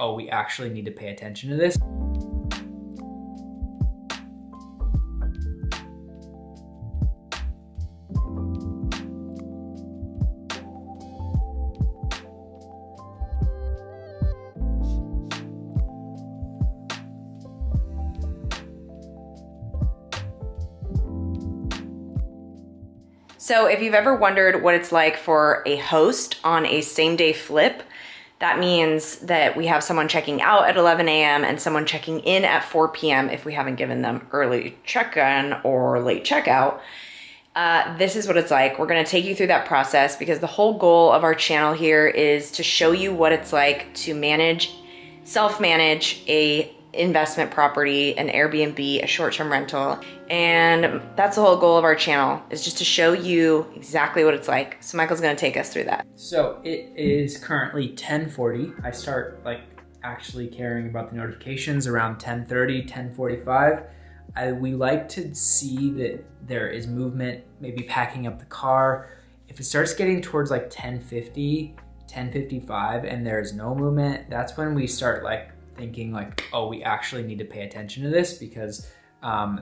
oh, we actually need to pay attention to this. So if you've ever wondered what it's like for a host on a same-day flip, that means that we have someone checking out at 11 a.m. and someone checking in at 4 p.m. if we haven't given them early check-in or late checkout. This is what it's like. We're gonna take you through that process because the whole goal of our channel here is to show you what it's like to self-manage a investment property, an Airbnb, a short-term rental. And that's the whole goal of our channel, is just to show you exactly what it's like. So Michael's gonna take us through that. So it is currently 10:40. I start actually caring about the notifications around 10:30, 10:45. We like to see that there is movement, maybe packing up the car. If it starts getting towards 10:50, 10:55 and there's no movement, that's when we start thinking oh, we actually need to pay attention to this because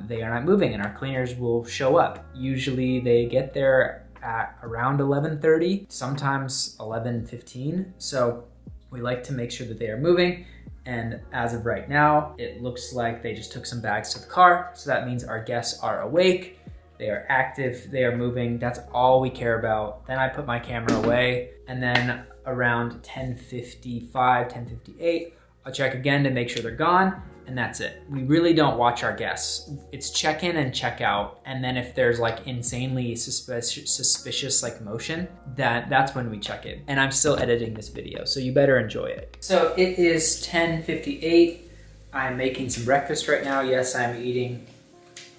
they are not moving and our cleaners will show up. Usually they get there at around 11:30, sometimes 11:15. So we like to make sure that they are moving. And as of right now, it looks like they just took some bags to the car. So that means our guests are awake, they are active, they are moving. That's all we care about. Then I put my camera away, and then around 10:55, 10:58, I'll check again to make sure they're gone, and that's it. We really don't watch our guests. It's check in and check out, and then if there's insanely suspicious motion, that's when we check in. And I'm still editing this video, so you better enjoy it. So it is 10:58. I'm making some breakfast right now. Yes, I'm eating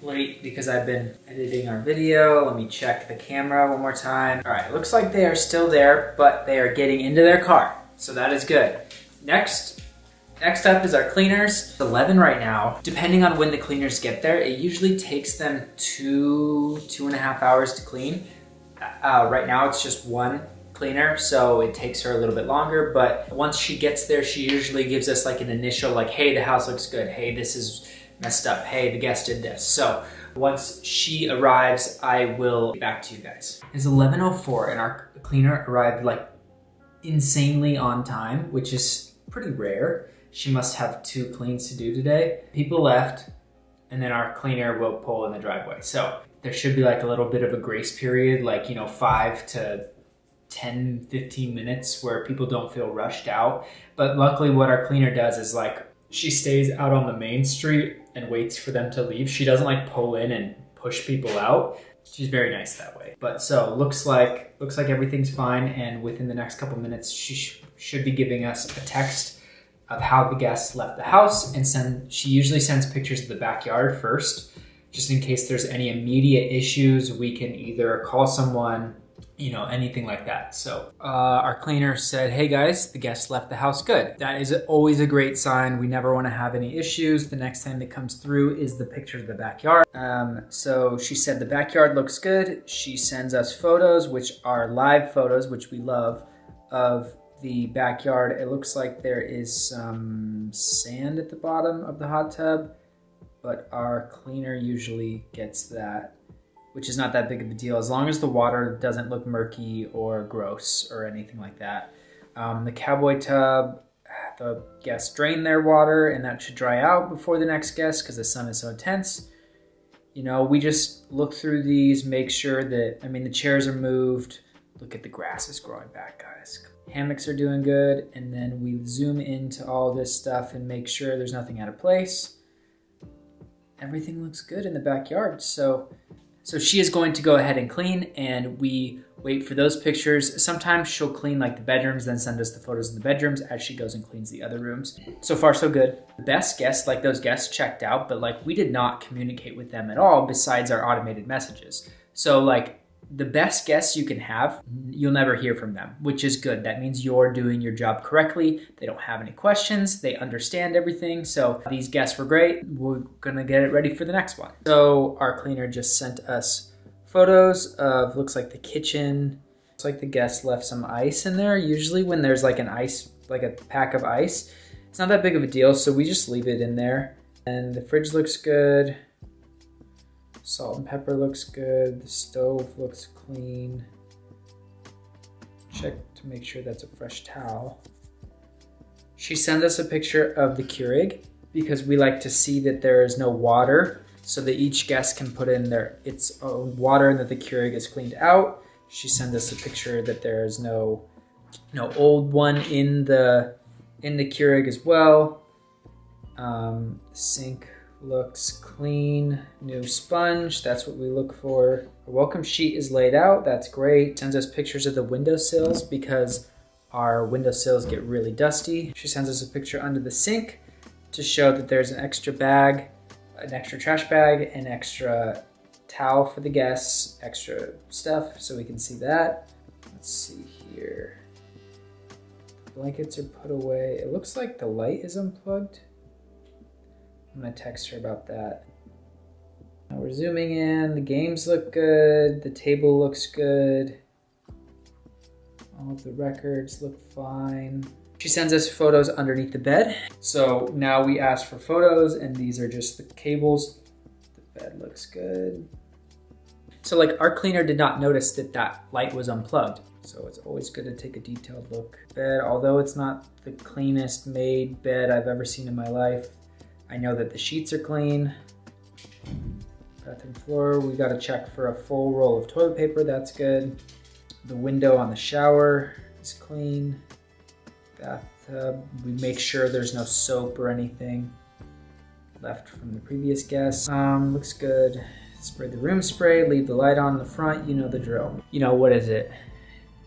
late because I've been editing our video. Let me check the camera one more time. All right, looks like they are still there, but they are getting into their car, so that is good. Next up is our cleaners. It's 11 right now. Depending on when the cleaners get there, it usually takes them 2.5 hours to clean. Right now it's just one cleaner, so it takes her a little bit longer, but once she gets there, she usually gives us an initial hey, the house looks good. Hey, this is messed up. Hey, the guest did this. So once she arrives, I will get back to you guys. It's 11:04 and our cleaner arrived insanely on time, which is pretty rare. She must have 2 cleans to do today. People left, and then our cleaner will pull in the driveway. So there should be a little bit of a grace period, 5 to 10, 15 minutes where people don't feel rushed out. But luckily what our cleaner does is she stays out on the main street and waits for them to leave. She doesn't pull in and push people out. She's very nice that way. But so looks like everything's fine, and within the next couple minutes, she should be giving us a text of how the guests left the house, and she usually sends pictures of the backyard first, just in case there's any immediate issues. We can either call someone, anything like that. So our cleaner said, hey guys, the guests left the house good. That is always a great sign. We never want to have any issues. The next thing that comes through is the picture of the backyard. So she said the backyard looks good. She sends us photos, which are live photos, which we love, of the backyard. It looks like there is some sand at the bottom of the hot tub, but our cleaner usually gets that, which is not that big of a deal as long as the water doesn't look murky or gross or anything like that. The cowboy tub, the guests drain their water and that should dry out before the next guest because the sun is so intense. We just look through these, make sure that, the chairs are moved. Look at the grass is growing back, guys. Hammocks are doing good, and then we zoom into all this stuff and make sure there's nothing out of place. Everything looks good in the backyard, so she is going to go ahead and clean, and we wait for those pictures. Sometimes she'll clean the bedrooms, then send us the photos of the bedrooms as she goes and cleans the other rooms. So far, so good. The best guests, those guests checked out, but we did not communicate with them at all besides our automated messages. So the best guests you can have, you'll never hear from them, which is good. That means you're doing your job correctly. They don't have any questions. They understand everything. So these guests were great. We're gonna get it ready for the next one. So our cleaner just sent us photos of, looks like the kitchen. Looks like the guests left some ice in there. Usually when there's an ice, a pack of ice, It's not that big of a deal, so we just leave it in there. And the fridge looks good. Salt and pepper looks good. The stove looks clean. Check to make sure that's a fresh towel. She sent us a picture of the Keurig because we like to see that there is no water so that each guest can put in its own water and that the Keurig is cleaned out. She sent us a picture that there is no old one in the Keurig as well. Sink looks clean. New sponge, that's what we look for. Our welcome sheet is laid out, that's great. Sends us pictures of the windowsills because our windowsills get really dusty. She sends us a picture under the sink to show that there's an extra bag, an extra trash bag, an extra towel for the guests, extra stuff so we can see that. Let's see here. The blankets are put away. It looks like the light is unplugged. I'm gonna text her about that. Now we're zooming in. The games look good. The table looks good. All of the records look fine. She sends us photos underneath the bed. So now we ask for photos and these are just the cables. The bed looks good. So like our cleaner did not notice that light was unplugged. So it's always good to take a detailed look. Bed, although it's not the cleanest made bed I've ever seen in my life, I know that the sheets are clean. Bathroom floor, we gotta check for a full roll of toilet paper, that's good. The window on the shower is clean. Bathtub, we make sure there's no soap or anything left from the previous guest. Looks good. Spray the room spray, leave the light on in the front, you know the drill. You know, what is it?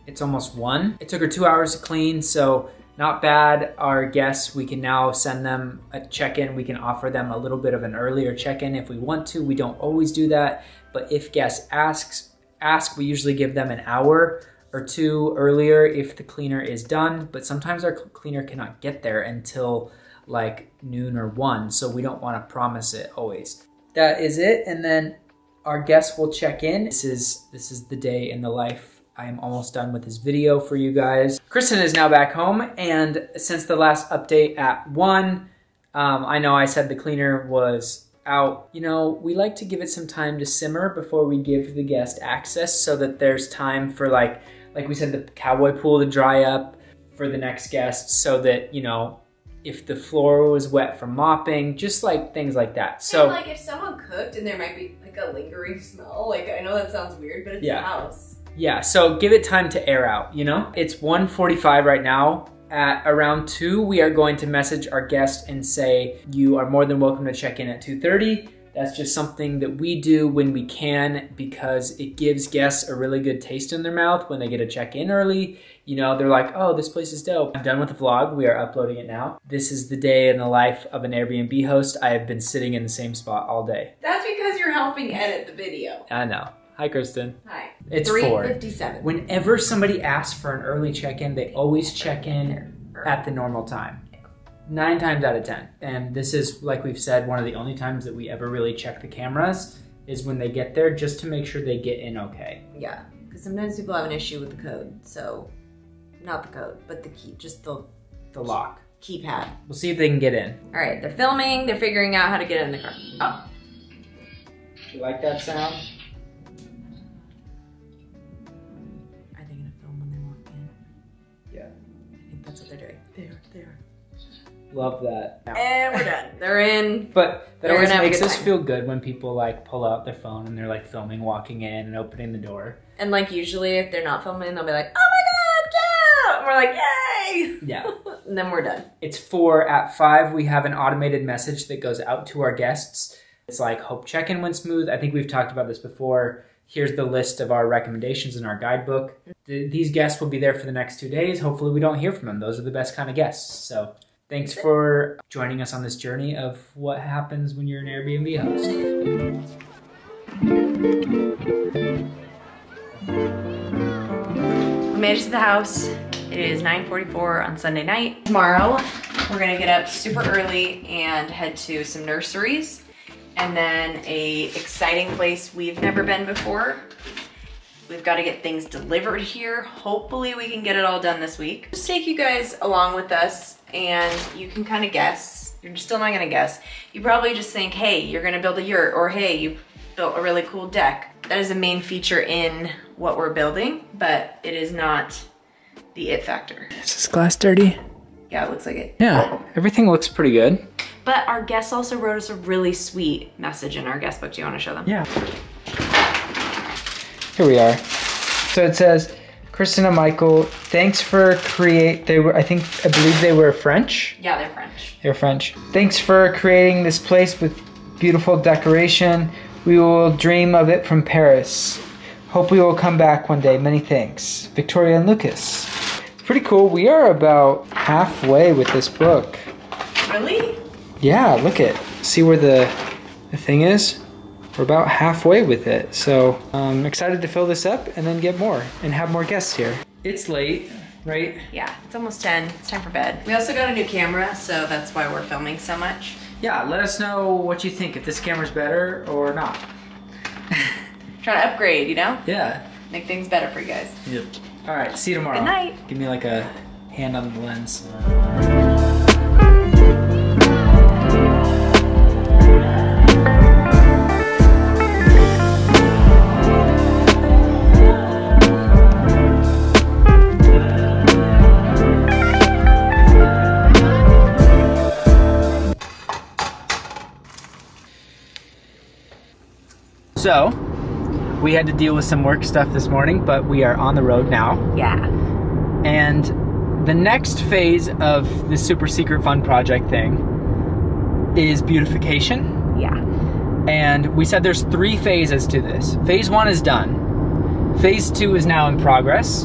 It's almost 1. It took her 2 hours to clean, so not bad. Our guests, we can now send them a check-in. We can offer them a little bit of an earlier check-in if we want to. We don't always do that, but if guests ask, we usually give them an hour or 2 earlier if the cleaner is done, but sometimes our cleaner cannot get there until like noon or 1, so we don't want to promise it always. That is it, and then our guests will check in. This is the day in the life. I am almost done with this video for you guys. Kristen is now back home, and since the last update at 1, I know I said the cleaner was out. You know, we like to give it some time to simmer before we give the guest access so that there's time for like we said, the cowboy pool to dry up for the next guest so that, you know, if the floor was wet from mopping, just like things like that. So and like if someone cooked and there might be like a lingering smell, like I know that sounds weird, but it's the house. Yeah, so give it time to air out, you know? It's 1:45 right now. At around 2, we are going to message our guest and say, you are more than welcome to check in at 2:30. That's just something that we do when we can because it gives guests a really good taste in their mouth when they get to check in early. You know, they're like, oh, this place is dope. I'm done with the vlog. We are uploading it now. This is the day in the life of an Airbnb host. I have been sitting in the same spot all day. That's because you're helping edit the video. I know. Hi, Kristen. Hi. It's 3:57. Whenever somebody asks for an early check-in, they always check in at the normal time. 9 times out of 10. And this is, like we've said, one of the only times that we ever really check the cameras is when they get there, just to make sure they get in okay. Yeah, because sometimes people have an issue with the code. So, not the code, but the key, just the lock. Keypad. We'll see if they can get in. All right, they're filming. They're figuring out how to get in the car. Oh. You like that sound? Are they gonna film when they walk in? Yeah. I think that's what they're doing. They are. Love that. And we're done. They're in. But that always makes us feel good when people like pull out their phone and they're like filming, walking in and opening the door. And like usually if they're not filming, they'll be like, oh my God, yeah! And we're like, yay! Yeah. And then we're done. It's 4. At 5, we have an automated message that goes out to our guests. It's like, hope check-in went smooth. I think we've talked about this before. Here's the list of our recommendations in our guidebook. These guests will be there for the next 2 days. Hopefully we don't hear from them. Those are the best kind of guests. So thanks for joining us on this journey of what happens when you're an Airbnb host. We made it to the house. It is 9:44 on Sunday night. Tomorrow, we're gonna get up super early and head to some nurseries and then a exciting place we've never been before. We've got to get things delivered here. Hopefully we can get it all done this week. Just take you guys along with us and you can kind of guess. You're still not gonna guess. You probably just think, hey, you're gonna build a yurt, or hey, you built a really cool deck. That is a main feature in what we're building, but it is not the it factor. Is this glass dirty? Yeah, it looks like it. Yeah, everything looks pretty good. But our guests also wrote us a really sweet message in our guest book. Do you want to show them? Yeah. Here we are. So it says, Kristen and Michael, thanks for I believe they were French. Yeah, they're French. They're French. Thanks for creating this place with beautiful decoration. We will dream of it from Paris. Hope we will come back one day. Many thanks. Victoria and Lucas. Pretty cool. We are about halfway with this book. Really? Yeah, look it. See where the thing is? We're about halfway with it. So I'm excited to fill this up and then get more and have more guests here. It's late, right? Yeah, it's almost 10. It's time for bed. We also got a new camera, so that's why we're filming so much. Yeah, let us know what you think, if this camera's better or not. Trying to upgrade, you know? Yeah. Make things better for you guys. Yep. All right, see you tomorrow. Good night. Give me like a hand on the lens. So, we had to deal with some work stuff this morning, but we are on the road now. Yeah. And the next phase of this super secret fun project thing is beautification. Yeah. And we said there's 3 phases to this. Phase 1 is done. Phase 2 is now in progress.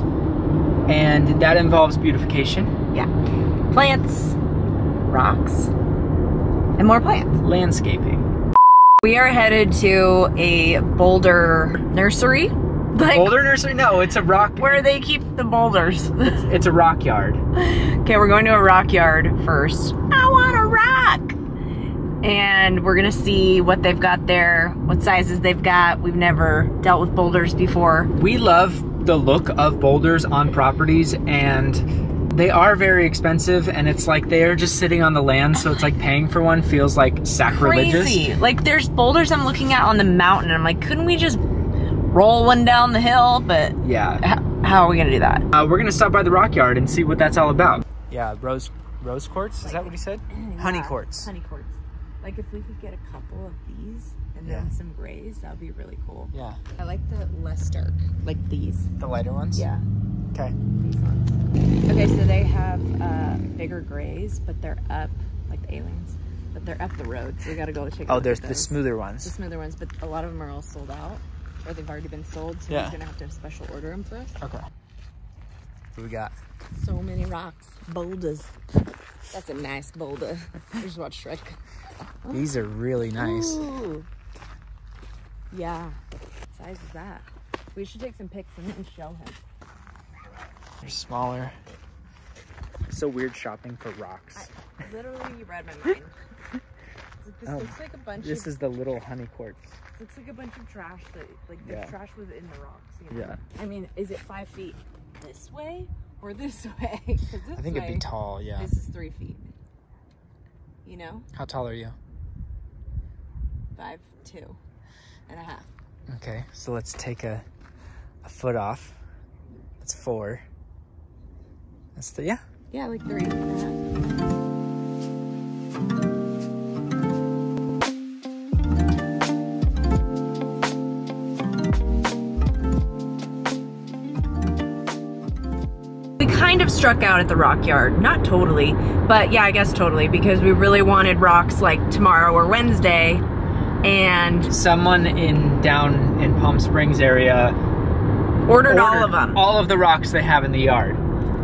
And that involves beautification. Yeah. Plants, rocks, and more plants. Landscaping. We are headed to a boulder nursery. Like, Boulder nursery? No, it's a rock. where they keep the boulders. It's a rock yard. Okay, we're going to a rock yard first. I want a rock! And we're gonna see what they've got there, what sizes they've got. We've never dealt with boulders before. We love the look of boulders on properties, and they are very expensive, and it's like they are just sitting on the land, so it's like paying for one feels like sacrilegious. Crazy. Like, there's boulders I'm looking at on the mountain, and I'm like, couldn't we just roll one down the hill? But yeah, how are we gonna do that? we're gonna stop by the rock yard and see what that's all about. Yeah, rose quartz, is that what he said? Yeah, Honey quartz. Honey quartz. Like, if we could get a couple of these and then some grays, that would be really cool. Yeah. I like the less dark, like these. The lighter ones? Yeah. Okay. These ones. Okay, so they have bigger grays, but they're up, like the aliens, but they're up the road, so we gotta go check. Oh, there's the smoother ones. The smoother ones, but a lot of them are all sold out, or they've already been sold, so he's gonna have to special order them for us. Okay. What we got? So many rocks, boulders. That's a nice boulder. I just watched Shrek. These are really nice. Ooh. Yeah. What size is that? We should take some pics and then show him. They're smaller. It's so weird shopping for rocks. Literally, you read my mind. This looks like a bunch This is the little honey quartz. This looks like a bunch of trash that, like, the trash within the rocks. You know? Yeah. I mean, is it 5 feet this way or this way? 'Cause this I think way, it'd be tall, yeah. This is 3 feet. You know? How tall are you? 5'2.5". Okay, so let's take a foot off. That's 4. That's the, yeah. Yeah, like 3.5. Kind of struck out at the rock yard. Not totally, but yeah, I guess totally, because we really wanted rocks like tomorrow or Wednesday, and someone down in Palm Springs area ordered all of them. All of the rocks they have in the yard.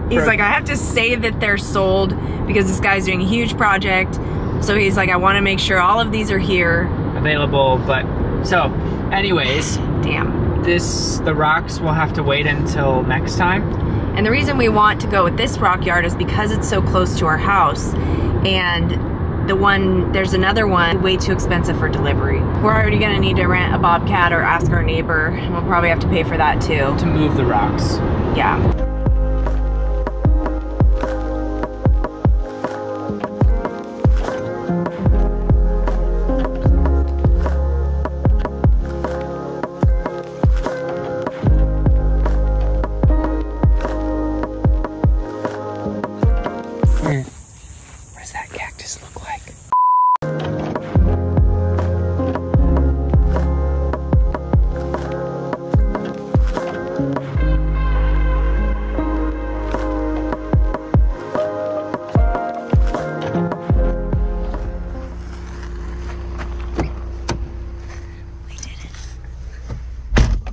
He's like, I have to say that they're sold because this guy's doing a huge project. So he's like, I want to make sure all of these are here. Available, but so anyways. Damn. The rocks will have to wait until next time. And the reason we want to go with this rock yard is because it's so close to our house. And there's another one way too expensive for delivery. We're already gonna need to rent a bobcat or ask our neighbor. We'll probably have to pay for that too. To move the rocks. Yeah. What does that cactus look like?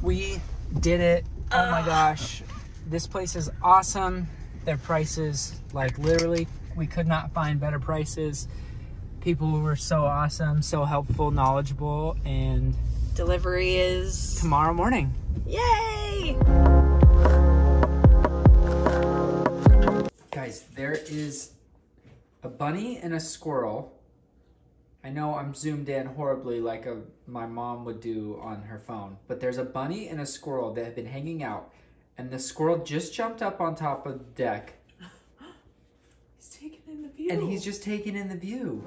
We did it. Oh my gosh. This place is awesome. Their prices, like literally, we could not find better prices. People were so awesome, so helpful, knowledgeable, and Delivery is tomorrow morning. yay! Guys, there is a bunny and a squirrel. I know I'm zoomed in horribly like my mom would do on her phone, but there's a bunny and a squirrel that have been hanging out, and the squirrel just jumped up on top of the deck. He's taking in the view. And he's just taking in the view.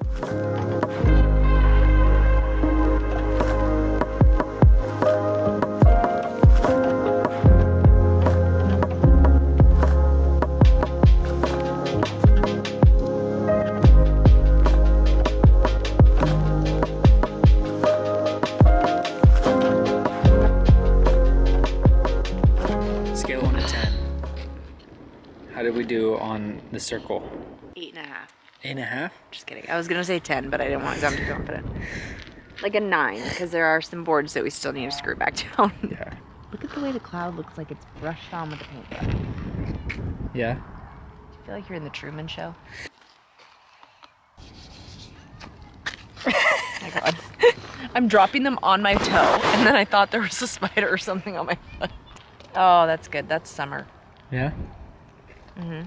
Scale 1 to 10. How did we do on the circle? 8.5. 8.5? Just kidding. I was gonna say 10, but I didn't want to sound too confident. Like a 9, because there are some boards that we still need to screw back down. Yeah. Look at the way the cloud looks like it's brushed on with a paintbrush. Yeah? Do you feel like you're in the Truman Show? My God. I'm dropping them on my toe, and then I thought there was a spider or something on my foot. Oh, that's good. That's summer. Yeah? Mm-hmm.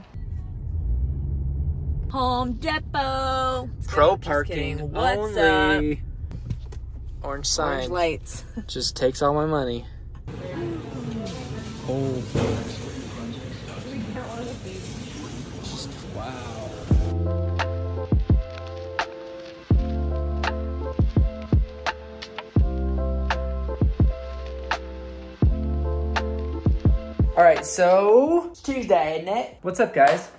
Home Depot. Pro Just parking kidding. What's only. Orange sign. Orange lights. Just takes all my money. Oh. Just, wow. All right, so it's Tuesday, isn't it? What's up, guys?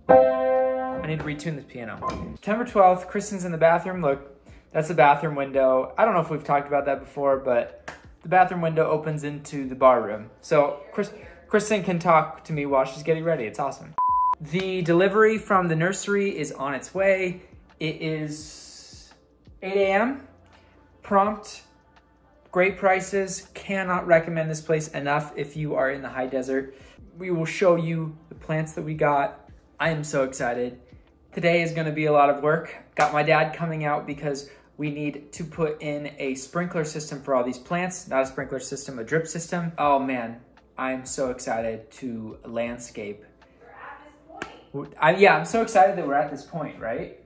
I need to retune this piano. September 12th, Kristen's in the bathroom. Look, that's the bathroom window. I don't know if we've talked about that before, but the bathroom window opens into the bar room. So Kristen can talk to me while she's getting ready. It's awesome. The delivery from the nursery is on its way. It is 8 a.m. Prompt. Great prices. Cannot recommend this place enough if you are in the high desert. We will show you the plants that we got. I am so excited. Today is gonna be a lot of work. Got my dad coming out because we need to put in a sprinkler system for all these plants. Not a sprinkler system, a drip system. Oh man, I'm so excited to landscape. We're at this point. Yeah, I'm so excited that we're at this point, right?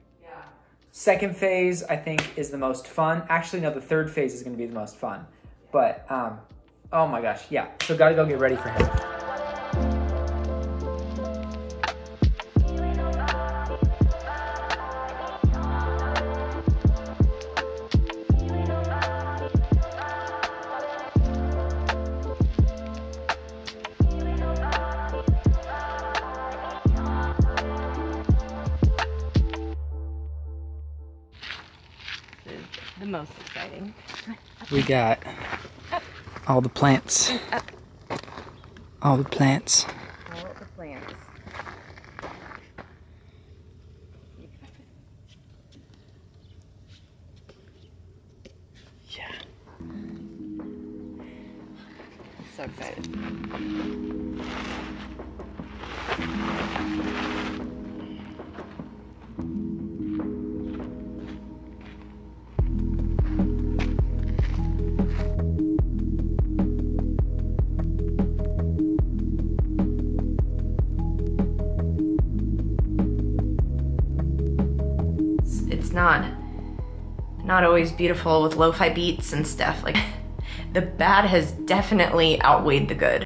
Second phase, I think, is the most fun. Actually, no, the third phase is gonna be the most fun. But, oh my gosh, yeah. So gotta go get ready for him. The most exciting. We got all the plants. All the plants. All of the plants. Yeah. So excited. It's not always beautiful with lo-fi beats and stuff. Like, the bad has definitely outweighed the good.